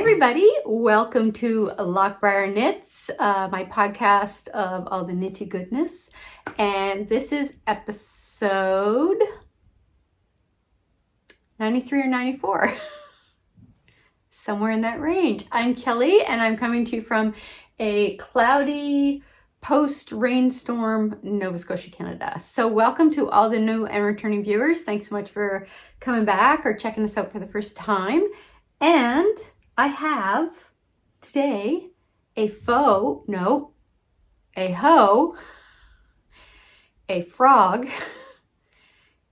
everybody, welcome to Loch Briar Knits, my podcast of all the knitty goodness, and this is episode 93 or 94, somewhere in that range. I'm Kelly and I'm coming to you from a cloudy post-rainstorm Nova Scotia, Canada. So welcome to all the new and returning viewers. Thanks so much for coming back or checking us out for the first time. And I have today a hoe, a frog,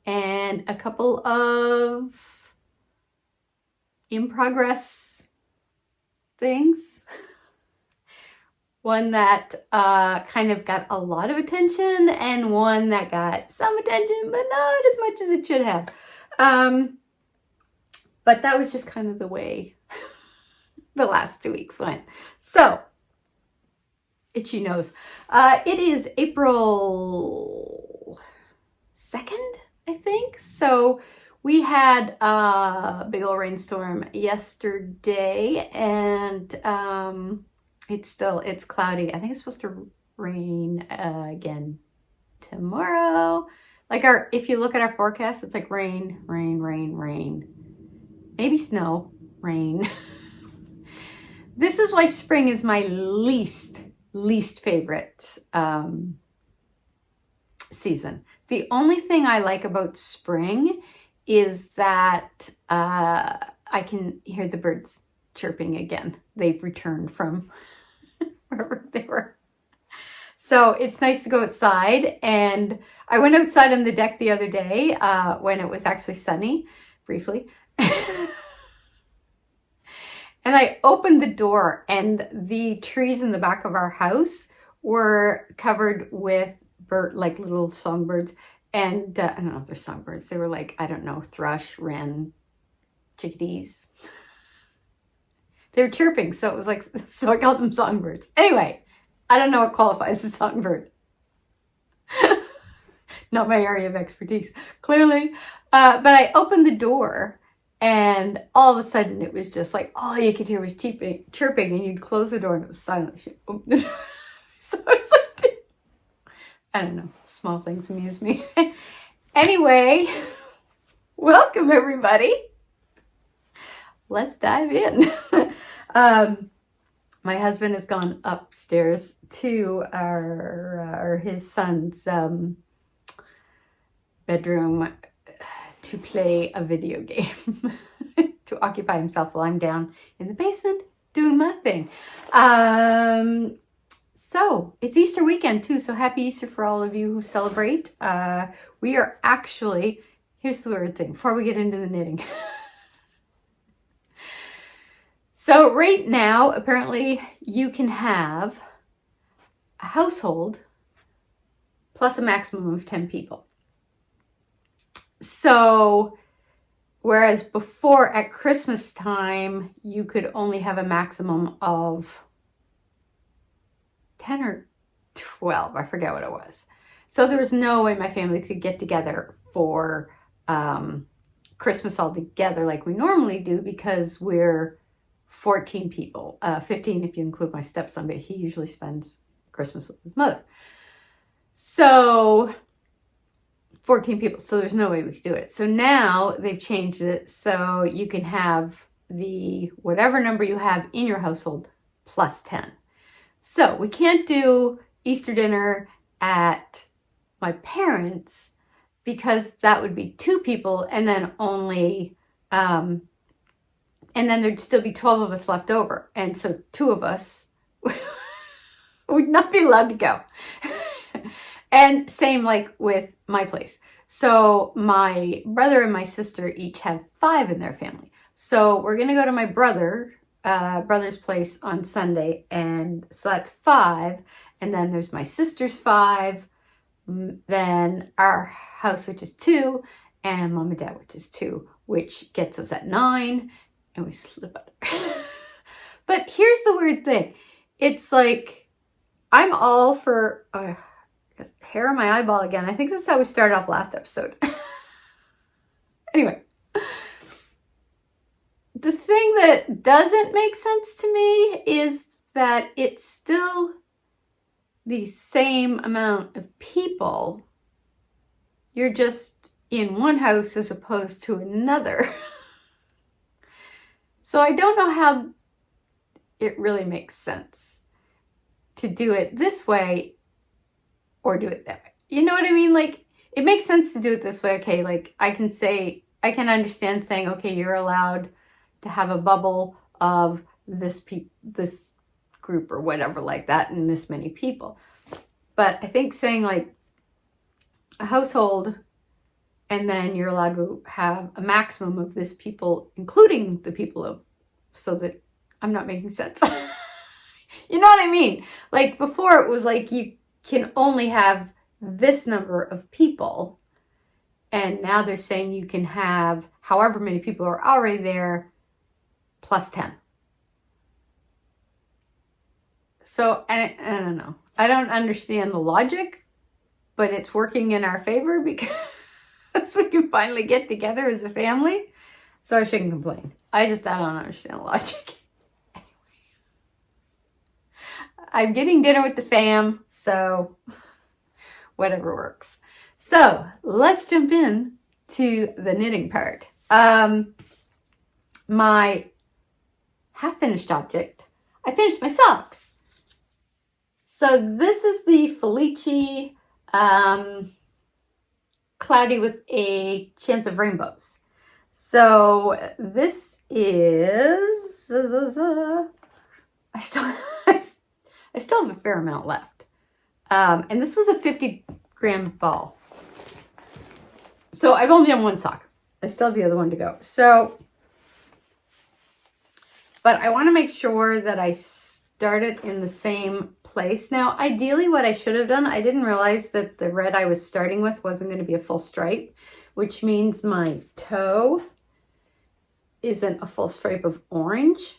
and a couple of in progress things. One that kind of got a lot of attention and one that got some attention, but not as much as it should have. But that was just kind of the way the last 2 weeks went. So, itchy nose. It is April 2nd, I think. So, we had a big old rainstorm yesterday and it's cloudy. I think it's supposed to rain again tomorrow. If you look at our forecast, it's like rain, rain, rain, rain. Maybe snow, rain. This is why spring is my least favorite season. The only thing I like about spring is that I can hear the birds chirping again. They've returned from wherever they were. So it's nice to go outside, and I went outside on the deck the other day when it was actually sunny, briefly. And I opened the door and the trees in the back of our house were covered with little songbirds. And I don't know if they're songbirds. They were thrush, wren, chickadees. They were chirping. So it was so I called them songbirds. Anyway, I don't know what qualifies as a songbird. Not my area of expertise, clearly. But I opened the door and all of a sudden it was just all you could hear was chirping, and you'd close the door and it was silent. So I was I don't know, small things amuse me. Anyway, welcome everybody. Let's dive in. My husband has gone upstairs to his son's bedroom to play a video game, to occupy himself while I'm down in the basement doing my thing. So it's Easter weekend too, so happy Easter for all of you who celebrate. We are actually, here's the weird thing before we get into the knitting. So right now, apparently you can have a household plus a maximum of 10 people. So, whereas before at Christmas time, you could only have a maximum of 10 or 12, I forget what it was. So there was no way my family could get together for Christmas all together like we normally do, because we're 14 people, 15 if you include my stepson, but he usually spends Christmas with his mother. So 14 people, so there's no way we could do it. So now they've changed it so you can have the whatever number you have in your household plus 10. So we can't do Easter dinner at my parents' because that would be 2 people, and then and then there'd still be 12 of us left over. And so 2 of us would not be allowed to go. And same with my place. So my brother and my sister each have 5 in their family. So we're going to go to my brother's place on Sunday. And so that's 5. And then there's my sister's 5. Then our house, which is 2. And mom and dad, which is 2, which gets us at 9. And we slip under. But here's the weird thing. It's I'm all for... hair on my eyeball again. I think this is how we started off last episode. Anyway, The thing that doesn't make sense to me is that it's still the same amount of people. You're just in one house as opposed to another. So I don't know how it really makes sense to do it this way or do it that way. You know what I mean? Like, it makes sense to do it this way. Okay, like I can understand saying, okay, you're allowed to have a bubble of this group or whatever like that and this many people. But I think saying like a household and then you're allowed to have a maximum of this people, including the people of, so that I'm not making sense. You know what I mean? Like before it was like you can only have this number of people. And now they're saying you can have however many people are already there plus 10. So I don't know. I don't understand the logic, but it's working in our favor because we can finally get together as a family. So I shouldn't complain. I don't understand the logic. Anyway, I'm getting dinner with the fam, so whatever works. So let's jump in to the knitting part. My half-finished object, I finished my socks. So this is the Felici Cloudy with a Chance of Rainbows. So this is, I still have a fair amount left. And this was a 50-gram ball. So I've only done one sock. I still have the other one to go. So, but I want to make sure that I started in the same place. Now, ideally what I should have done, I didn't realize that the red I was starting with wasn't going to be a full stripe, which means my toe isn't a full stripe of orange,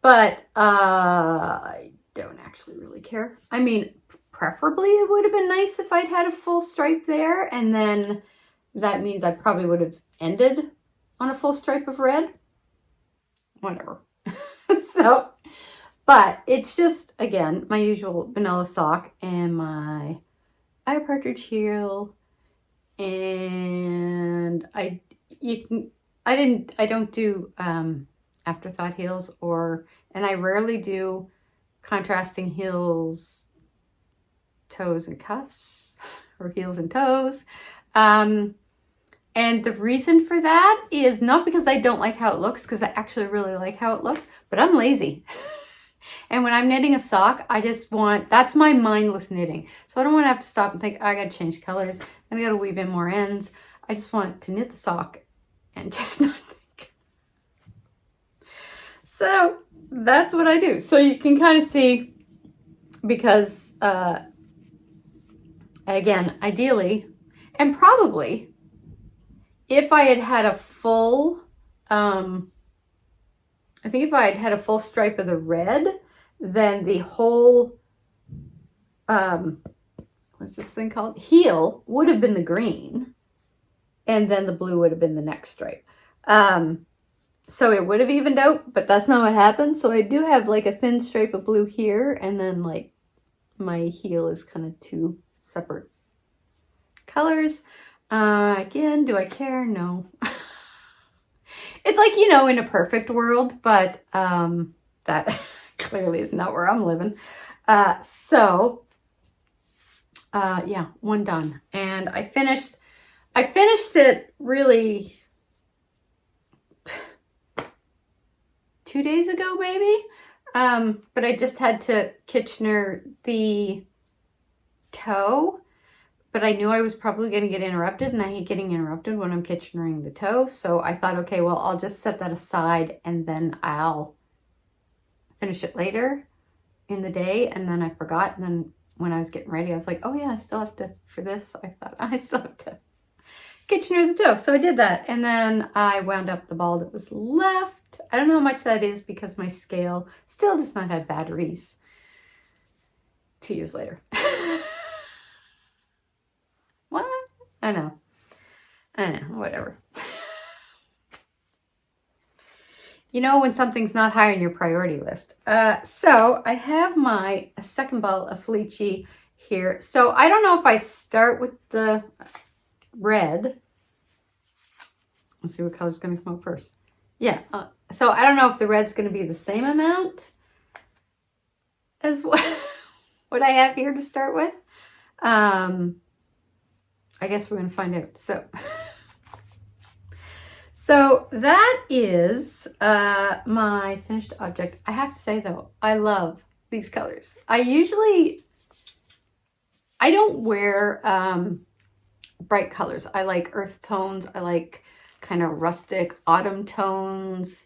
but I don't actually really care. I mean, preferably it would have been nice if I'd had a full stripe there, and then that means I probably would have ended on a full stripe of red. Whatever. So, but it's just, again, my usual vanilla sock and my eye partridge heel, and I don't do afterthought heels, and I rarely do contrasting heels, toes and cuffs, or heels and toes. And the reason for that is not because I don't like how it looks, because I actually really like how it looks, but I'm lazy. And when I'm knitting a sock, I just want, that's my mindless knitting. So I don't want to have to stop and think, oh, I got to change colors, and I got to weave in more ends. I just want to knit the sock and just not think. So that's what I do. So you can kind of see, because again, ideally, and probably, if I had had a full, I think if I had had a full stripe of the red, then the whole, what's this thing called? Heel would have been the green, and then the blue would have been the next stripe. So it would have evened out, but that's not what happened. So I do have like a thin stripe of blue here, and then like my heel is kind of two separate colors. Again, do I care? No. It's like, you know, in a perfect world, but that clearly is not where I'm living. Yeah, one done. And I finished it really 2 days ago, maybe. But I just had to Kitchener the toe. But I knew I was probably going to get interrupted, and I hate getting interrupted when I'm Kitchenering the toe. So I thought, okay, well, I'll just set that aside, and then I'll finish it later in the day. And then I forgot. And then when I was getting ready, I was like, oh yeah, I still have to, for this, I thought I still have to Kitchener the toe. So I did that. And then I wound up the ball that was left. I don't know how much that is because my scale still does not have batteries 2 years later. What? I know, whatever. You know when something's not high on your priority list. So I have my second ball of Felici here. So I don't know if I start with the red. Let's see what color's going to come out first. Yeah. So I don't know if the red's going to be the same amount as what I have here to start with. I guess we're going to find out. So that is my finished object. I have to say though, I love these colors. I don't wear bright colors. I like earth tones. I like kind of rustic autumn tones.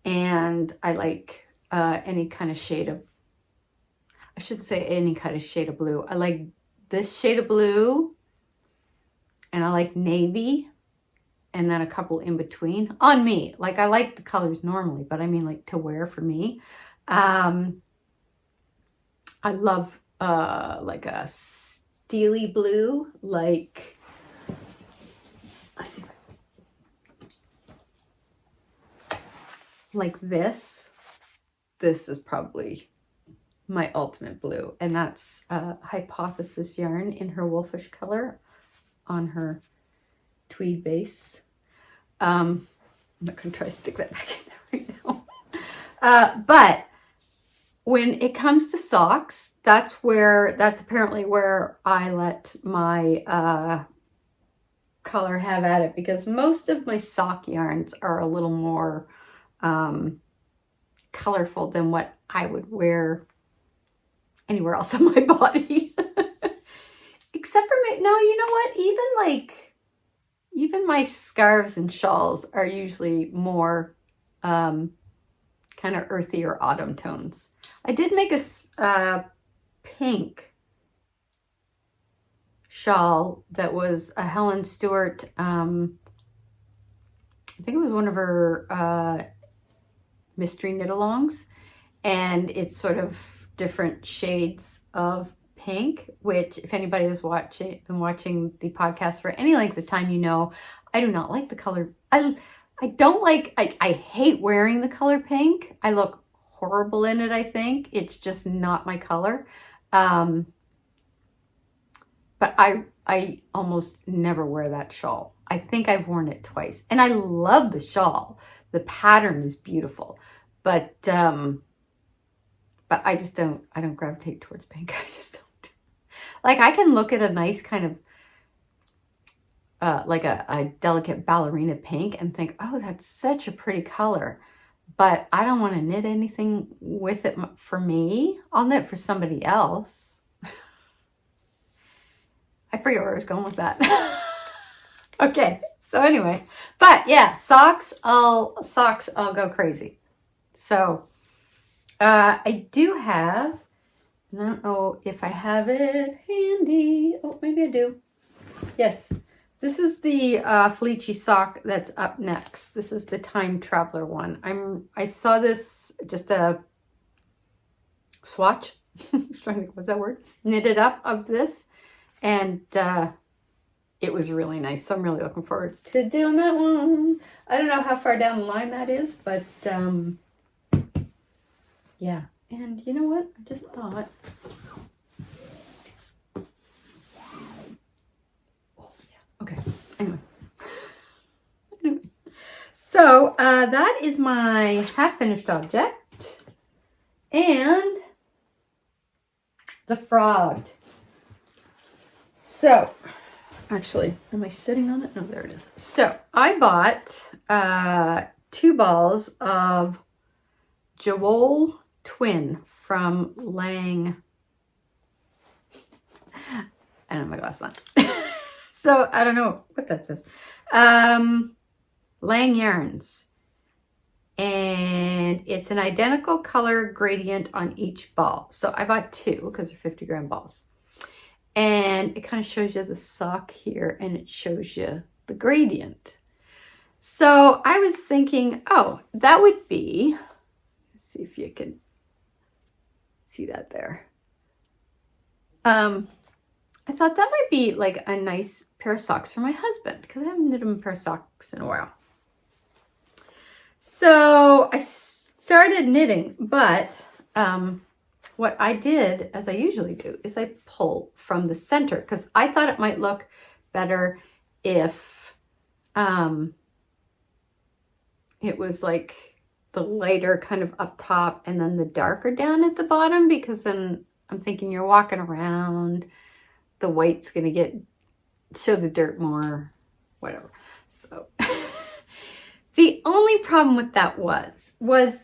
And I like any kind of shade of, I shouldn't say any kind of shade of blue. I like this shade of blue. And I like navy. And then a couple in between on me. Like I like the colors normally, but I mean like to wear for me. I love like a steely blue, like, let's see, like this. This is probably my ultimate blue. And that's Hypothesis yarn in her wolfish color on her tweed base. I'm not going to try to stick that back in there right now. But when it comes to socks, that's apparently where I let my color have at it, because most of my sock yarns are a little more colorful than what I would wear anywhere else on my body. Except for no, you know what? Even my scarves and shawls are usually more kind of earthy or autumn tones. I did make a pink shawl that was a Helen Stewart. I think it was one of her mystery knit-alongs, and it's sort of different shades of pink, which if anybody has been watching the podcast for any length of time, you know I do not like the color. I hate wearing the color pink. I look horrible in it, I think. It's just not my color. But I almost never wear that shawl. I think I've worn it twice. And I love the shawl. The pattern is beautiful. But I just don't gravitate towards pink. I just don't. Like I can look at a nice kind of like a delicate ballerina pink and think, oh, that's such a pretty color. But I don't want to knit anything with it for me. I'll knit for somebody else. I forget where I was going with that. Okay, so anyway, but yeah, socks, I'll go crazy. So I do have, and I don't know if I have it handy. Oh, maybe I do. Yes, this is the Felici sock that's up next. This is the Time Traveler one. I saw this, just a swatch. I was trying to think, what's that word? Knitted up of this, and it was really nice. So I'm really looking forward to doing that one. I don't know how far down the line that is, but yeah. And you know what? I just thought, oh yeah, okay. Anyway. So that is my half finished object, and the frog. So actually, am I sitting on it? No, there it is. So I bought 2 balls of Joel Twin from Lang. I don't have my glasses on. So I don't know what that says. Lang Yarns. And it's an identical color gradient on each ball. So I bought 2 because they're 50 gram balls. And it kind of shows you the sock here, and it shows you the gradient. So I was thinking, oh, that would be, let's see if you can see that there. I thought that might be like a nice pair of socks for my husband, because I haven't knit him a pair of socks in a while. So I started knitting, but what I did, as I usually do, is I pull from the center because I thought it might look better if it was like the lighter kind of up top and then the darker down at the bottom, because then I'm thinking you're walking around, the white's going to show the dirt more, whatever. So the only problem with that was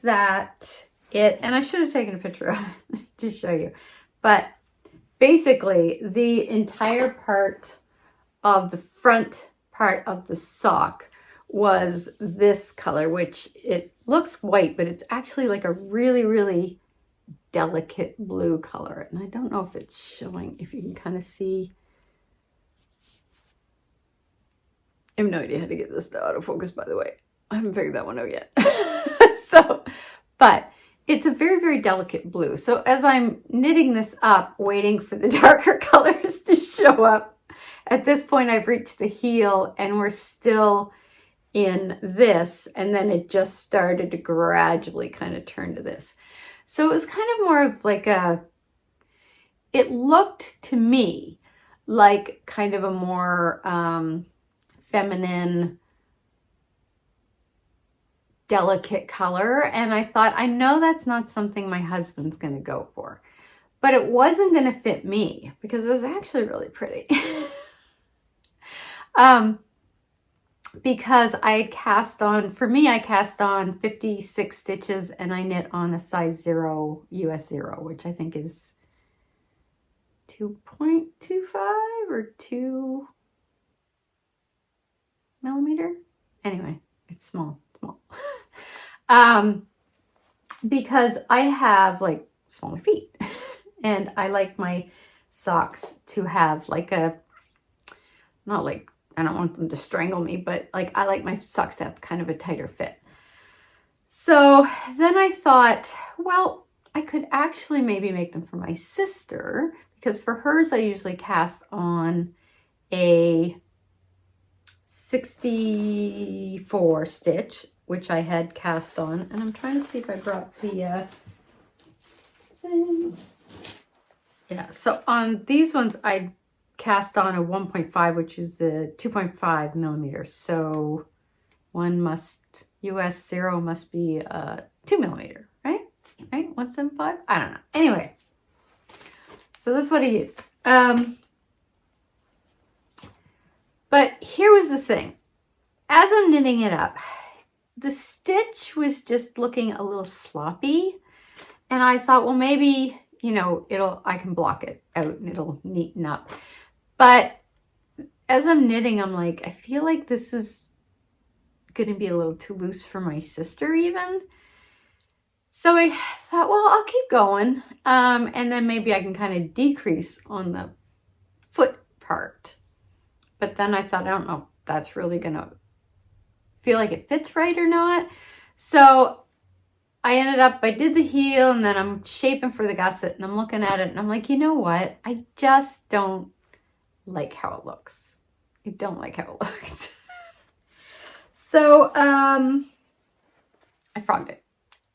that and I should have taken a picture of it to show you, but basically the entire part of the front part of the sock was this color, which it looks white, but it's actually like a really, really delicate blue color. And I don't know if it's showing, if you can kind of see. I have no idea how to get this to autofocus, by the way. I haven't figured that one out yet. But it's a very, very delicate blue. So as I'm knitting this up, waiting for the darker colors to show up, at this point I've reached the heel and we're still in this, and then it just started to gradually kind of turn to this. So it was kind of more of like it looked to me like kind of a more feminine, delicate color. And I thought, I know that's not something my husband's going to go for, but it wasn't going to fit me because it was actually really pretty. Because I cast on 56 stitches and I knit on a size 0 US 0, which I think is 2.25 or 2 millimeter. Anyway, it's small. Because I have like smaller feet and I like my socks to have like I don't want them to strangle me, but like I like my socks to have kind of a tighter fit. So then I thought, well, I could actually maybe make them for my sister, because for hers I usually cast on a 64 stitch, which I had cast on, and I'm trying to see if I brought the things. Yeah, so on these ones I cast on a 1.5, which is a 2.5 millimeters. So US 0 must be 2 millimeter, right? Right? 175? I don't know. Anyway, so that's what I used. But here was the thing. As I'm knitting it up, the stitch was just looking a little sloppy. And I thought, well, maybe, I can block it out and it'll neaten up. But as I'm knitting, I'm like, I feel like this is going to be a little too loose for my sister even. So I thought, well, I'll keep going. And then maybe I can kind of decrease on the foot part. But then I thought, I don't know if that's really going to feel like it fits right or not. So I did the heel, and then I'm shaping for the gusset, and I'm looking at it and I'm like, you know what? I just don't like how it looks. I don't like how it looks. So I frogged it.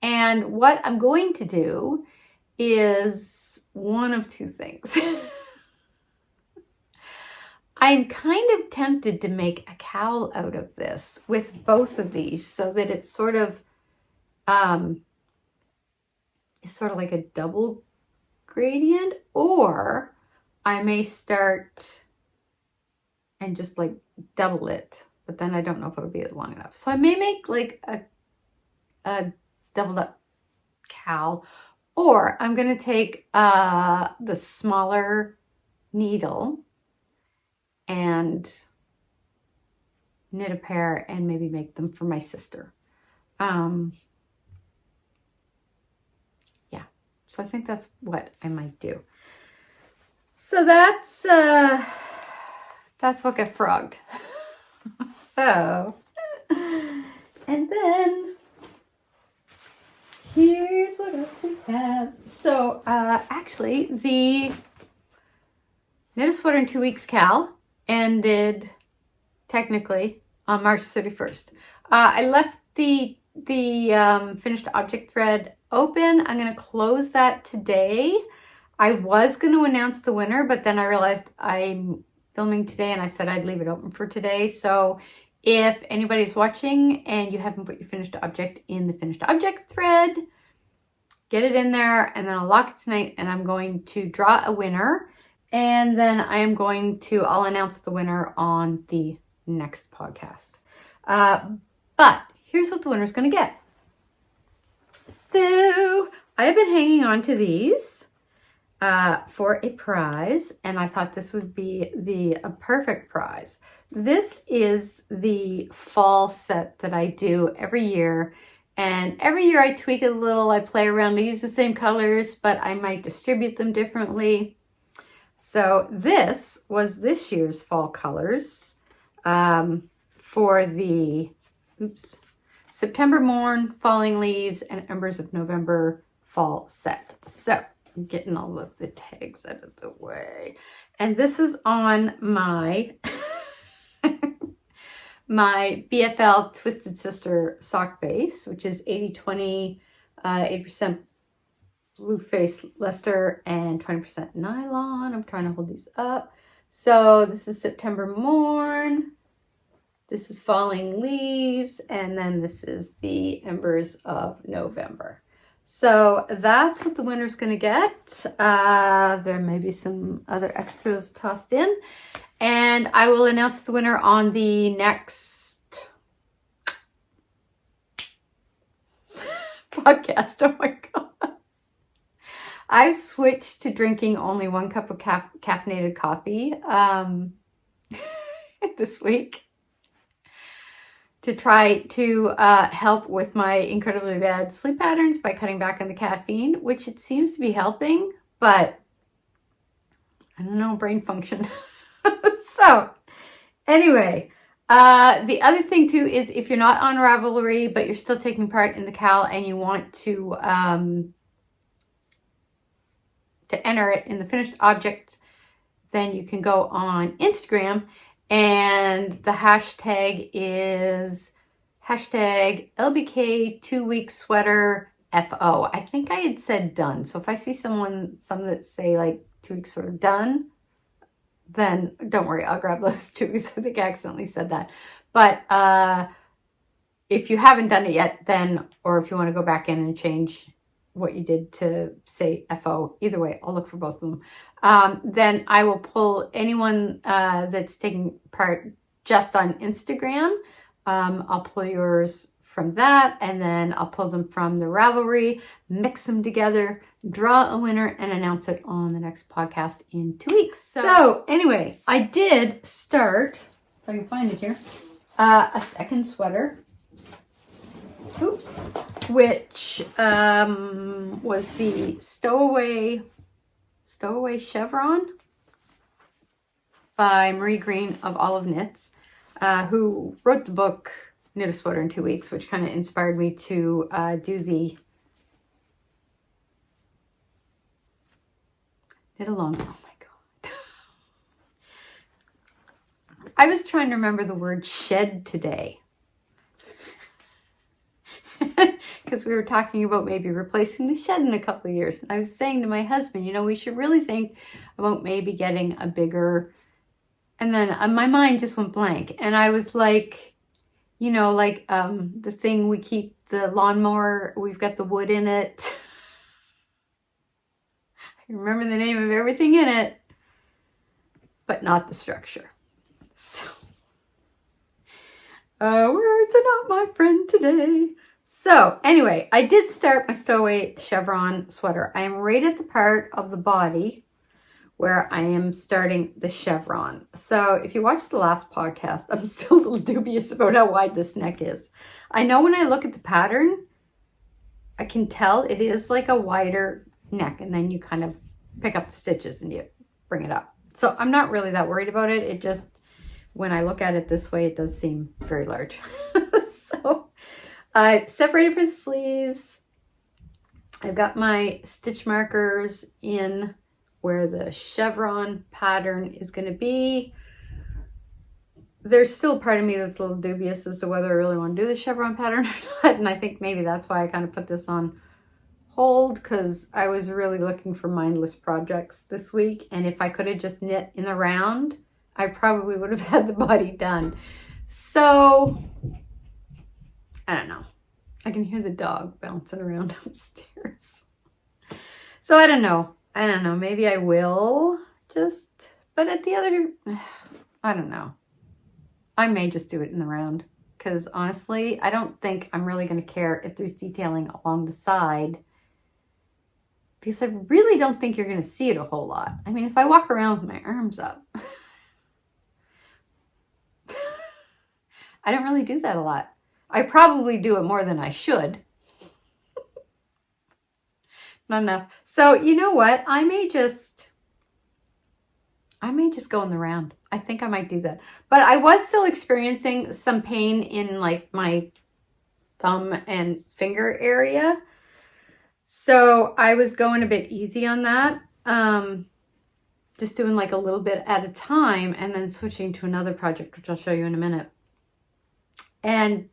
And what I'm going to do is one of two things. I'm kind of tempted to make a cowl out of this with both of these, so that it's sort of like a double gradient, or I may start and just like double it, but then I don't know if it'll be long enough. So I may make like a doubled up cowl, or I'm going to take the smaller needle and knit a pair and maybe make them for my sister. Yeah, so I think that's what I might do. So that's what got frogged. So, and then here's what else we have. So actually the Knit a Sweater in 2 Weeks cowl ended technically on March 31st. I left the the finished object thread open. I'm going to close that today. I was going to announce the winner, but then I realized I'm filming today and I said I'd leave it open for today. So if anybody's watching and you haven't put your finished object in the finished object thread, get it in there, and then I'll lock it tonight, and I'm going to draw a winner, and then I'll announce the winner on the next podcast. But here's what the winner's going to get. So I have been hanging on to these for a prize, and I thought this would be a perfect prize. This is the fall set that I do every year, and every year I tweak it a little, I play around, I use the same colors, but I might distribute them differently. So this was this year's fall colors for the September Morn, Falling Leaves, and Embers of November fall set. So I'm getting all of the tags out of the way. And this is on my my BFL Twisted Sister sock base, which is 80-20, 80% blue face Leicester and 20% nylon. I'm trying to hold these up. So this is September Morn. This is Falling Leaves, and then this is the Embers of November. So that's what the winner's going to get. There may be some other extras tossed in, and I will announce the winner on the next podcast. Oh my God. I switched to drinking only 1 cup of caffeinated coffee this week, to try to help with my incredibly bad sleep patterns by cutting back on the caffeine, which it seems to be helping, but I don't know, brain function. So anyway, the other thing too is if you're not on Ravelry, but you're still taking part in the Cal and you want to enter it in the finished object, then you can go on Instagram, and the hashtag is hashtag LBK 2-week sweater FO. I think I had said done. So if I see some that say like 2 weeks sweater done, then don't worry, I'll grab those too, because I think I accidentally said that. But if you haven't done it yet, then, or if you want to go back in and change what you did to say FO, either way, I'll look for both of them. Then I will pull anyone that's taking part just on Instagram. I'll pull yours from that, and then I'll pull them from the Ravelry, mix them together, draw a winner, and announce it on the next podcast in 2 weeks. So anyway, I did start, if I can find it here, a second sweater. Oops. Which was the Stowaway Chevron by Marie Green of Olive Knits, who wrote the book Knit a Sweater in 2 weeks, which kind of inspired me to do the knit along. Oh my God. I was trying to remember the word shed today. Because we were talking about maybe replacing the shed in a couple of years. And I was saying to my husband, you know, we should really think about maybe getting a bigger, and then my mind just went blank. And I was like, you know, like the thing we keep the lawnmower, we've got the wood in it. I remember the name of everything in it, but not the structure. So, words are not my friend today. So anyway, I did start my Stowaway chevron sweater. I am right at the part of the body where I am starting the chevron. So if you watched the last podcast, I'm still a little dubious about how wide this neck is. I know when I look at the pattern, I can tell it is like a wider neck, and then you kind of pick up the stitches and you bring it up. So I'm not really that worried about it. It just, when I look at it this way, it does seem very large. So I separated for the sleeves. I've got my stitch markers in where the chevron pattern is going to be. there's still a part of me that's a little dubious as to whether I really want to do the chevron pattern or not. And I think maybe that's why I kind of put this on hold, because I was really looking for mindless projects this week. And if I could have just knit in the round, I probably would have had the body done. So I don't know. I can hear the dog bouncing around upstairs. So I don't know. Maybe I will just, but at the other, I don't know. I may just do it in the round, because honestly, I don't think I'm really going to care if there's detailing along the side, because I really don't think you're going to see it a whole lot. I mean, if I walk around with my arms up, I don't really do that a lot. I probably do it more than I should. Not enough. So you know what? I may just go in the round. I think I might do that. But I was still experiencing some pain in like my thumb and finger area. So I was going a bit easy on that. Just doing like a little bit at a time and then switching to another project, which I'll show you in a minute. And,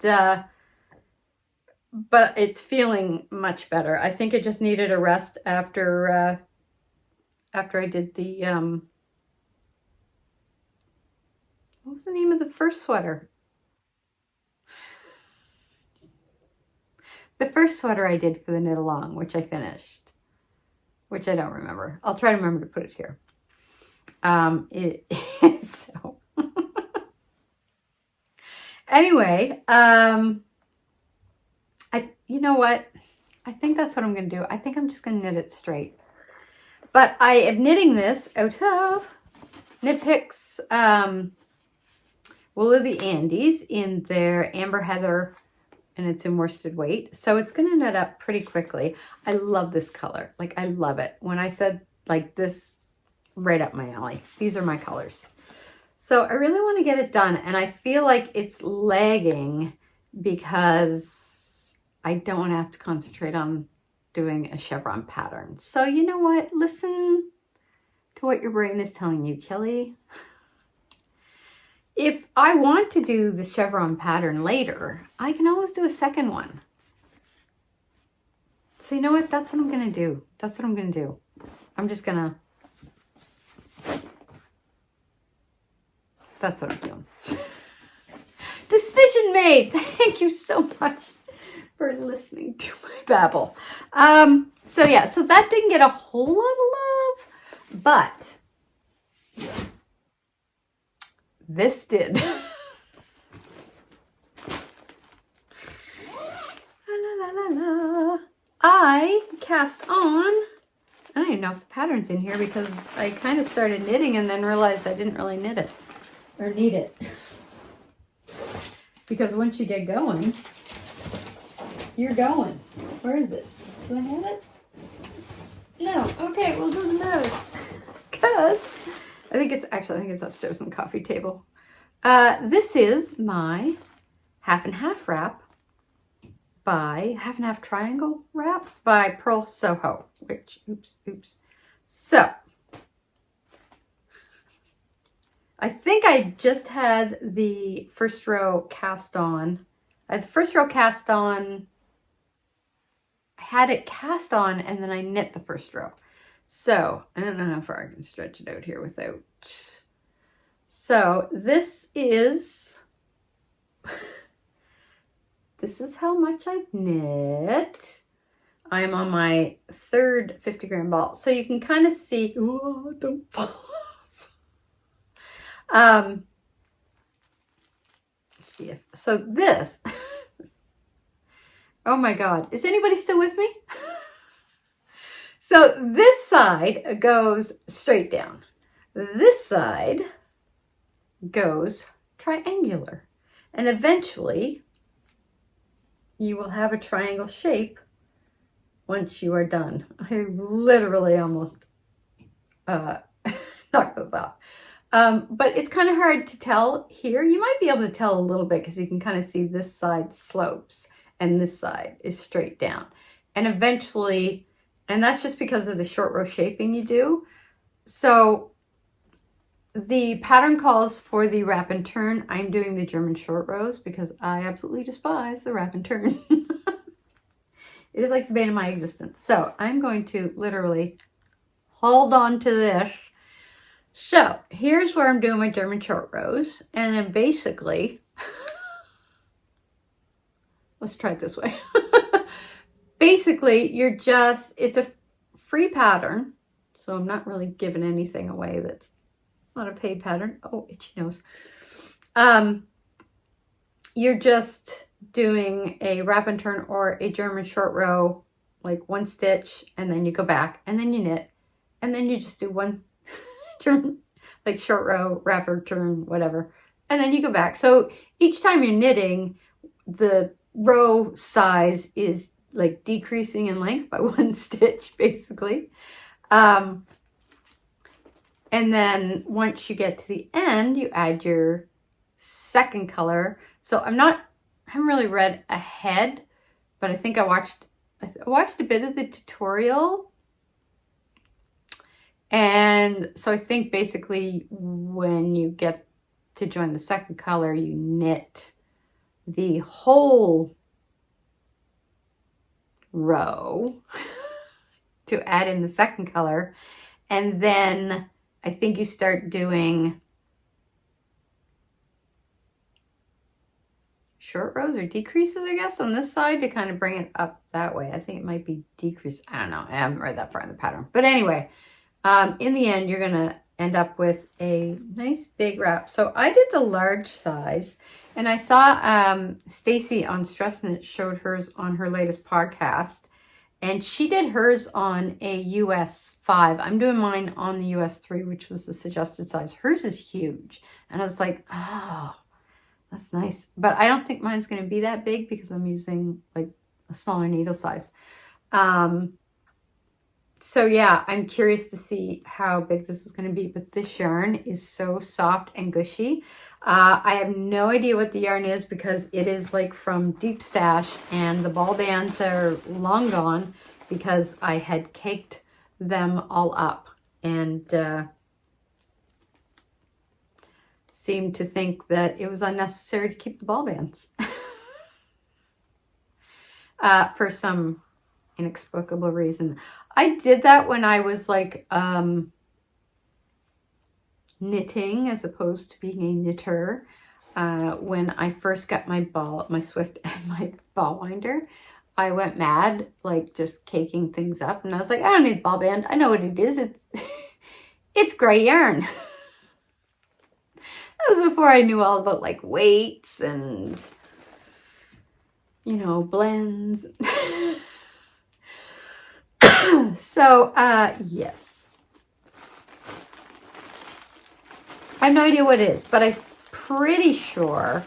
but it's feeling much better. I think it just needed a rest after I did the, what was the name of the first sweater? The first sweater I did for the knit along, which I finished, which I don't remember. I'll try to remember to put it here. It is so. Anyway, you know what? I think that's what I'm going to do. I think I'm just going to knit it straight. But I am knitting this out of Knit Picks Wool of the Andes in their Amber Heather, and it's in worsted weight. So it's going to knit up pretty quickly. I love this color. Like, I love it. When I said like this, right up my alley. These are my colors. So I really want to get it done. And I feel like it's lagging because I don't want to have to concentrate on doing a chevron pattern. So you know what? Listen to what your brain is telling you, Kelly. If I want to do the chevron pattern later, I can always do a second one. So you know what? That's what I'm going to do. That's what I'm going to do. I'm just going to... That's what I'm doing. Decision made. Thank you so much for listening to my babble. So yeah, so that didn't get a whole lot of love, but this did. La, la, la, la. I cast on, I don't even know if the pattern's in here because I kind of started knitting and then realized I didn't really knit it or need it. Because once you get going, you're going. Where is it? Do I have it? No. Okay, well, it doesn't matter. Because I think it's upstairs on the coffee table. This is my half and half wrap by half and half triangle wrap by Purl Soho, which, oops. So I think I just had the first row cast on. I had the first row cast on. I had it cast on and then I knit the first row. So I don't know how far I can stretch it out here without. So this is how much I've knit. I'm on my third 50 gram ball. So you can kind of see, oh, don't fall off. Let's see if, so this, oh my God, is anybody still with me? So this side goes straight down. This side goes triangular. And eventually you will have a triangle shape once you are done. I literally almost knocked those off. But it's kind of hard to tell here. You might be able to tell a little bit because you can kind of see this side slopes and this side is straight down. And eventually, and that's just because of the short row shaping you do. So the pattern calls for the wrap and turn. I'm doing the German short rows because I absolutely despise the wrap and turn. It is like the bane of my existence. So I'm going to literally hold on to this. So here's where I'm doing my German short rows. And then basically, let's try it this way. Basically, it's a free pattern. So I'm not really giving anything away it's not a paid pattern. Oh, itchy nose. You're just doing a wrap and turn or a German short row, like one stitch, and then you go back and then you knit, and then you just do one German, like short row, wrap or turn, whatever, and then you go back. So each time you're knitting, the row size is like decreasing in length by one stitch, basically. And then once you get to the end, you add your second color. So I haven't really read ahead, but I think I watched a bit of the tutorial. And so I think basically when you get to join the second color, you knit the whole row to add in the second color. And then I think you start doing short rows or decreases, I guess, on this side to kind of bring it up that way. I think it might be decrease. I don't know. I haven't read that far in the pattern. But anyway, in the end, you're going to end up with a nice big wrap. So I did the large size, and I saw Stacy on Stress Knit showed hers on her latest podcast, and she did hers on a US 5. I'm doing mine on the US 3, which was the suggested size. Hers is huge. And I was like, oh, that's nice. But I don't think mine's going to be that big because I'm using like a smaller needle size. So yeah, I'm curious to see how big this is going to be. But this yarn is so soft and gushy. I have no idea what the yarn is because it is like from Deep Stash, and the ball bands are long gone because I had caked them all up and seemed to think that it was unnecessary to keep the ball bands for some inexplicable reason. I did that when I was like knitting as opposed to being a knitter. When I first got my Swift and my ball winder, I went mad, like just caking things up, and I was like, I don't need ball band. I know what it is. It's gray yarn. That was before I knew all about like weights and, you know, blends. So, yes. I have no idea what it is, but I'm pretty sure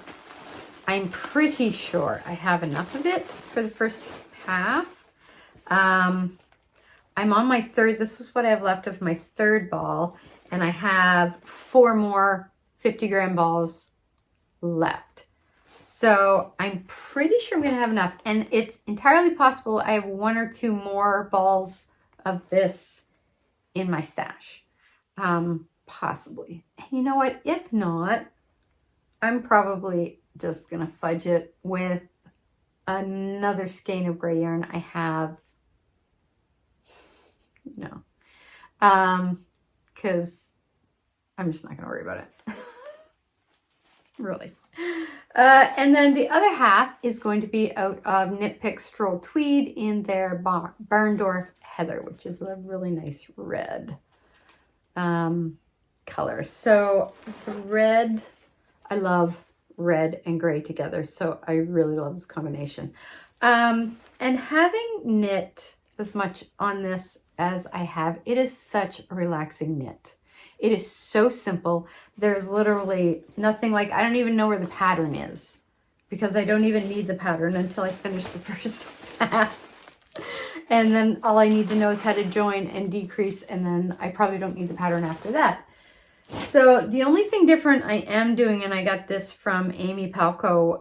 I have enough of it for the first half. I'm on my third. This is what I have left of my third ball, and I have 4 more 50-gram balls left. So I'm pretty sure I'm going to have enough, and it's entirely possible I have 1 or 2 more balls of this in my stash. Possibly. And you know what? If not, I'm probably just going to fudge it with another skein of gray yarn I have, you know, because I'm just not going to worry about it. Really. And then the other half is going to be out of Knit Pick Stroll Tweed in their Barn Door Heather, which is a really nice red color. So the red, I love red and gray together, so I really love this combination. And having knit as much on this as I have, it is such a relaxing knit. It is so simple. There's literally nothing, like I don't even know where the pattern is because I don't even need the pattern until I finish the first half. And then all I need to know is how to join and decrease, and then I probably don't need the pattern after that. So the only thing different I am doing, and I got this from Amy Palco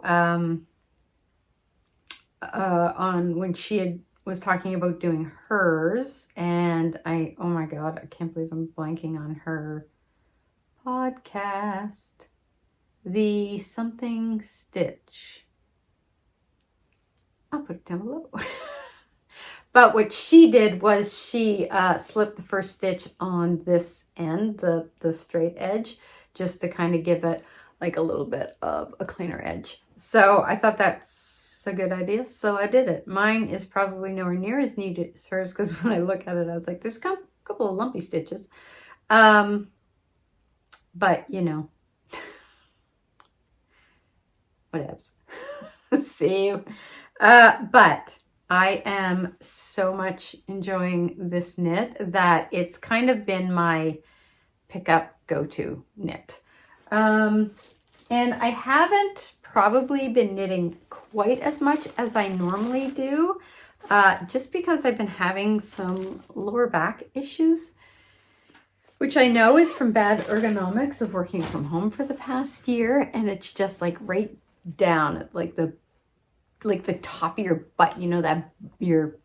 on when she was talking about doing hers, and oh my god, I can't believe I'm blanking on her podcast, the something stitch. I'll put it down below. But what she did was she slipped the first stitch on this end, the straight edge, just to kind of give it like a little bit of a cleaner edge. So I thought that's a good idea, so I did it. Mine is probably nowhere near as neat as hers, because when I look at it, I was like, there's a couple of lumpy stitches. But, you know, whatevs. See you. But I am so much enjoying this knit that it's kind of been my pickup go-to knit. And I haven't probably been knitting quite as much as I normally do, just because I've been having some lower back issues, which I know is from bad ergonomics of working from home for the past year. And it's just like right down at like the top of your butt, you know, that your,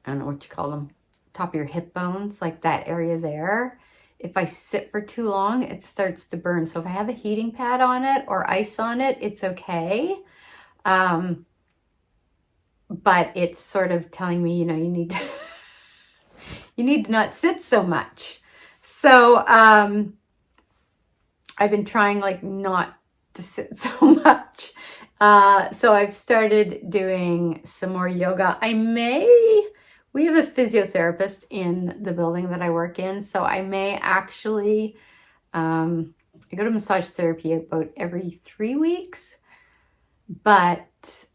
I don't know what you call them, top of your hip bones, like that area there. If I sit for too long, it starts to burn. So if I have a heating pad on it or ice on it, it's okay. But it's sort of telling me, you know, you need to, you need to not sit so much. So I've been trying like not to sit so much. So I've started doing some more yoga. We have a physiotherapist in the building that I work in, so I may actually, I go to massage therapy about every 3 weeks, but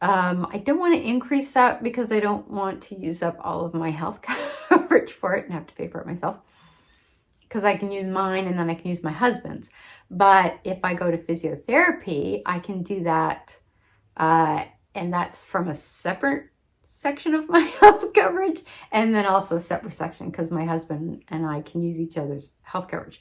I don't want to increase that because I don't want to use up all of my health coverage for it and have to pay for it myself, because I can use mine and then I can use my husband's. But if I go to physiotherapy, I can do that, and that's from a separate section of my health coverage, and then also a separate section because my husband and I can use each other's health coverage.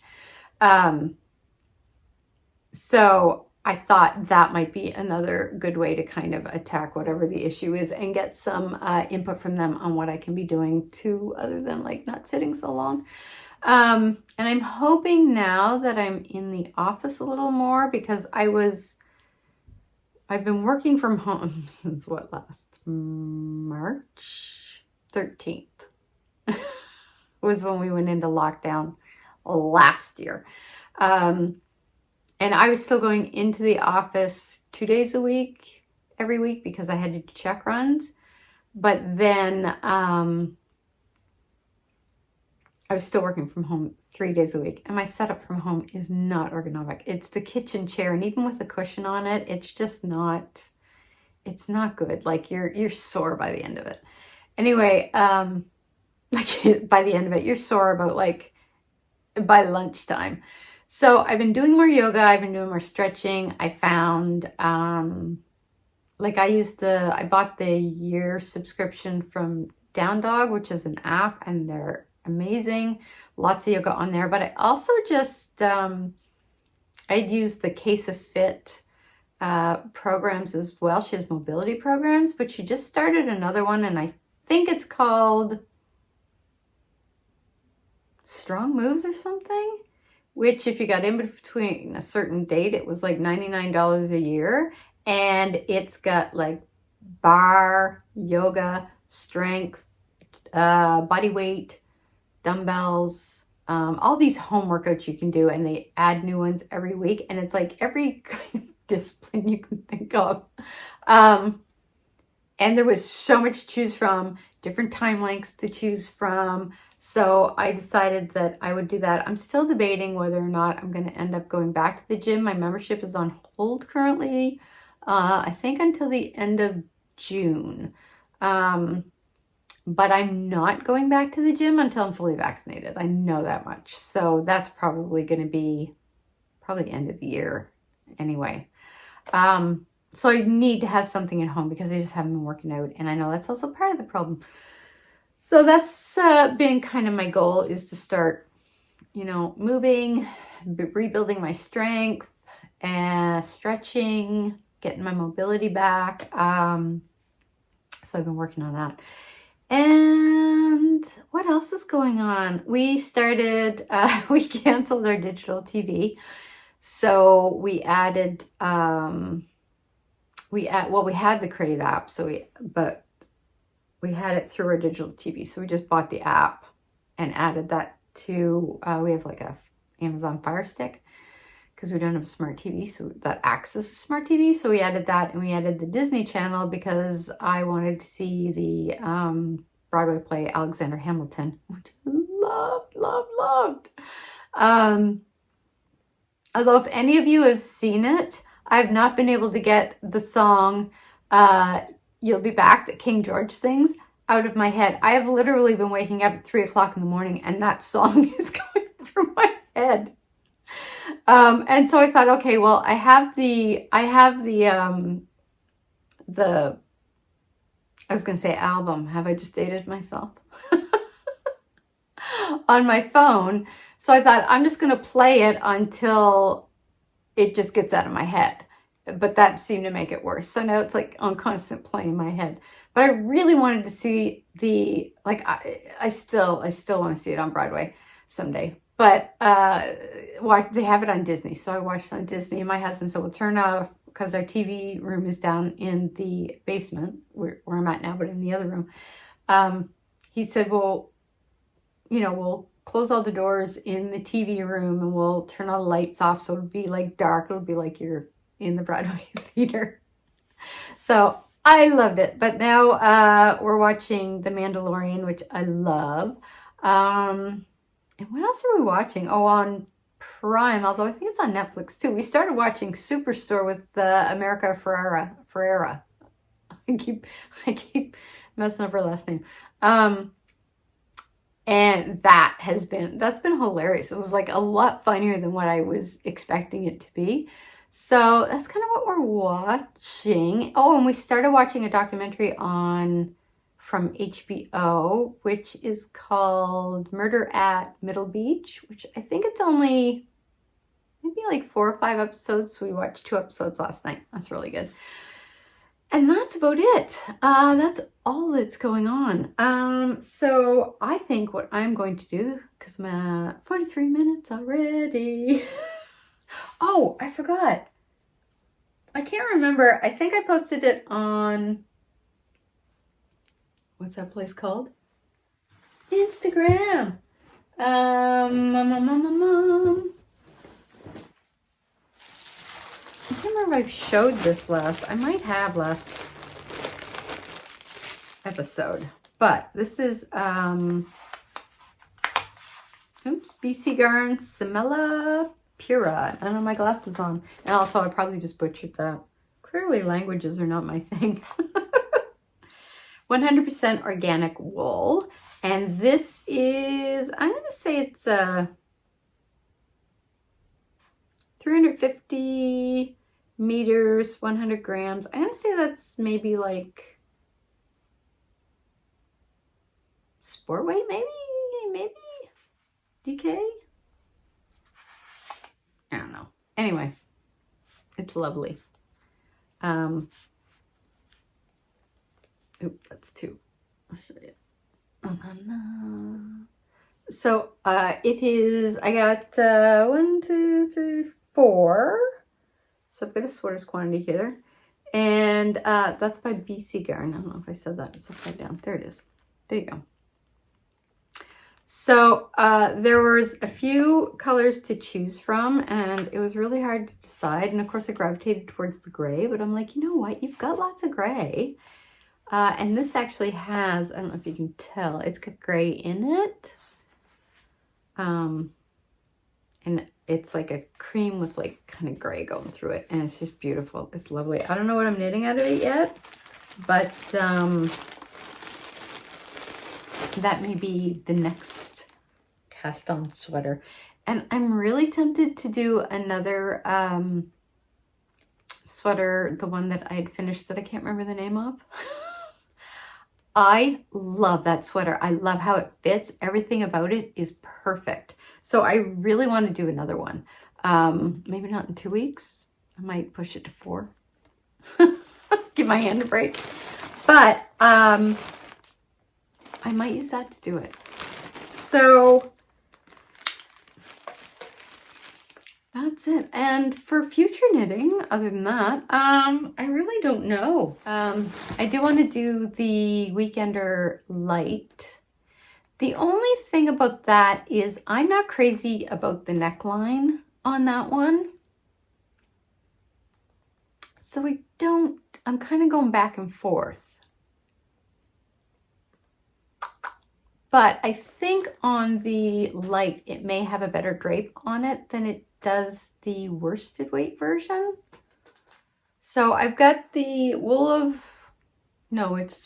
So I thought that might be another good way to kind of attack whatever the issue is and get some input from them on what I can be doing too, other than like not sitting so long. And I'm hoping now that I'm in the office a little more, because I've been working from home since last March 13th was when we went into lockdown last year. And I was still going into the office 2 days a week, every week, because I had to do check runs. But then I was still working from home 3 days a week, and my setup from home is not ergonomic. It's the kitchen chair, and even with the cushion on it, it's just not, it's not good. Like you're sore by the end of it. Anyway, like by the end of it, you're sore about like by lunchtime. So I've been doing more yoga. I've been doing more stretching. I found, like I bought the year subscription from Down Dog, which is an app, and they're amazing. Lots of yoga on there. But I also just, I'd used the Case of Fit programs as well. She has mobility programs, but she just started another one, and I think it's called Strong Moves or something, which if you got in between a certain date, it was like $99 a year. And it's got like bar, yoga, strength, body weight, dumbbells, all these home workouts you can do, and they add new ones every week, and it's like every kind of discipline you can think of. And there was so much to choose from, different time lengths to choose from. So I decided that I would do that. I'm still debating whether or not I'm going to end up going back to the gym. My membership is on hold currently, I think until the end of June. But I'm not going back to the gym until I'm fully vaccinated. I know that much. So that's probably going to be the end of the year anyway. So I need to have something at home because I just haven't been working out. And I know that's also part of the problem. So that's been kind of my goal, is to start, you know, moving, rebuilding my strength, and stretching, getting my mobility back. So I've been working on that. And what else is going on? We started, we canceled our digital TV. So we added, we had the Crave app, but we had it through our digital TV. So we just bought the app and added that to, we have like a Amazon Fire Stick because we don't have a smart TV, so that acts as a smart TV. So we added that, and we added the Disney Channel because I wanted to see the Broadway play Alexander Hamilton, which I loved. Although if any of you have seen it, I've not been able to get the song You'll Be Back that King George sings out of my head. I have literally been waking up at 3 o'clock in the morning and that song is going through my head. And so I thought, okay, well, I have the I was going to say album. Have I just dated myself? On my phone. So I thought I'm just going to play it until it just gets out of my head. But that seemed to make it worse. So now it's like on constant play in my head. But I really wanted to see the, like, I still want to see it on Broadway someday. But they have it on Disney. So I watched it on Disney. And my husband said, we'll turn off, because our TV room is down in the basement where I'm at now, but in the other room. He said, well, we'll close all the doors in the TV room and we'll turn all the lights off. So it'll be like dark. It'll be like you're in the Broadway theater. So I loved it. But now we're watching The Mandalorian, which I love. And what else are we watching? Oh, on Prime, although I think it's on Netflix too. We started watching Superstore with America Ferrera. I keep messing up her last name. And that's been hilarious. It was like a lot funnier than what I was expecting it to be. So that's kind of what we're watching. Oh, and we started watching a documentary from HBO, which is called Murder at Middle Beach, which I think it's only maybe like 4 or 5 episodes. So we watched 2 episodes last night. That's really good. And that's about it. That's all that's going on. So I think what I'm going to do, because I'm at 43 minutes already. Oh, I forgot. I can't remember. I think I posted it on, what's that place called? Instagram. I can't remember if I showed this last. I might have last episode. But this is BC Garn Semella Pura. I don't have my glasses on. And also I probably just butchered that. Clearly languages are not my thing. 100% organic wool. And this is, I'm going to say it's 350 meters, 100 grams. I'm going to say that's maybe like sport weight, maybe DK. I don't know. Anyway, it's lovely. That's 2. I'll show you. So it is, I got 1, 2, 3, 4. So I've got a sweaters quantity here. And that's by BC Garn. I don't know if I said that. It's upside down. There it is. There you go. So there was a few colors to choose from, and it was really hard to decide. And of course I gravitated towards the gray, but I'm like, you know what? You've got lots of gray. And this actually has, I don't know if you can tell, it's got gray in it. And it's like a cream with like kind of gray going through it. And it's just beautiful. It's lovely. I don't know what I'm knitting out of it yet, but that may be the next cast on sweater. And I'm really tempted to do another sweater, the one that I had finished that I can't remember the name of. I love that sweater. I love how it fits. Everything about it is perfect. So I really want to do another one. Maybe not in 2 weeks. I might push it to 4. Give my hand a break. But I might use that to do it. So that's it. And for future knitting, other than that, I really don't know. I do want to do the Weekender Light. The only thing about that is I'm not crazy about the neckline on that one. So I'm kind of going back and forth. But I think on the Light, it may have a better drape on it than it does the worsted weight version. So I've got the it's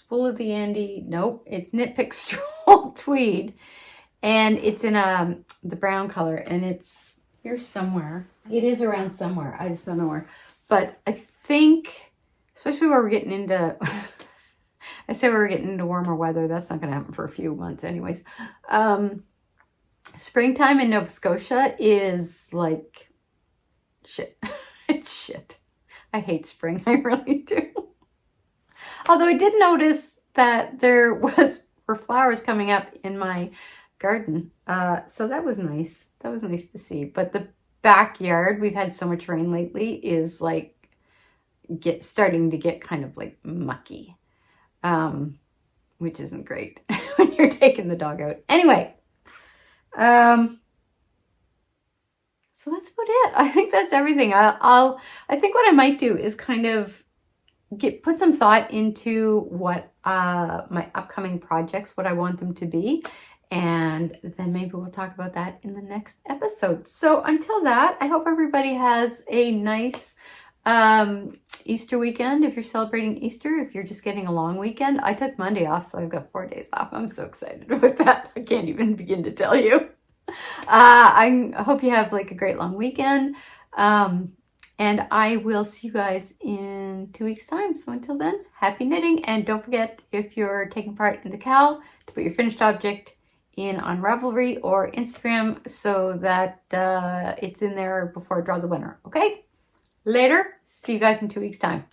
Wool of the Andy. Nope, it's Knit Pick Stroll Tweed. And it's in the brown color, and it's here somewhere. It is around somewhere. I just don't know where. But I think, especially where we're getting into, I say we're getting into warmer weather. That's not going to happen for a few months anyways. Springtime in Nova Scotia is like shit. It's shit. I hate spring. I really do. Although I did notice that there were flowers coming up in my garden. So that was nice. That was nice to see. But the backyard, we've had so much rain lately, is like starting to get kind of like mucky. Which isn't great when you're taking the dog out. Anyway, so that's about it. I think that's everything. I think what I might do is kind of put some thought into what my upcoming projects, what I want them to be, and then maybe we'll talk about that in the next episode. So until that, I hope everybody has a nice Easter weekend. If you're celebrating Easter, if you're just getting a long weekend. I took Monday off, so I've got 4 days off. I'm so excited about that. I can't even begin to tell you. I hope you have like a great long weekend. And I will see you guys in 2 weeks' time. So until then, happy knitting. And don't forget, if you're taking part in the KAL, to put your finished object in on Ravelry or Instagram so that it's in there before I draw the winner. Okay? Later. See you guys in 2 weeks' time.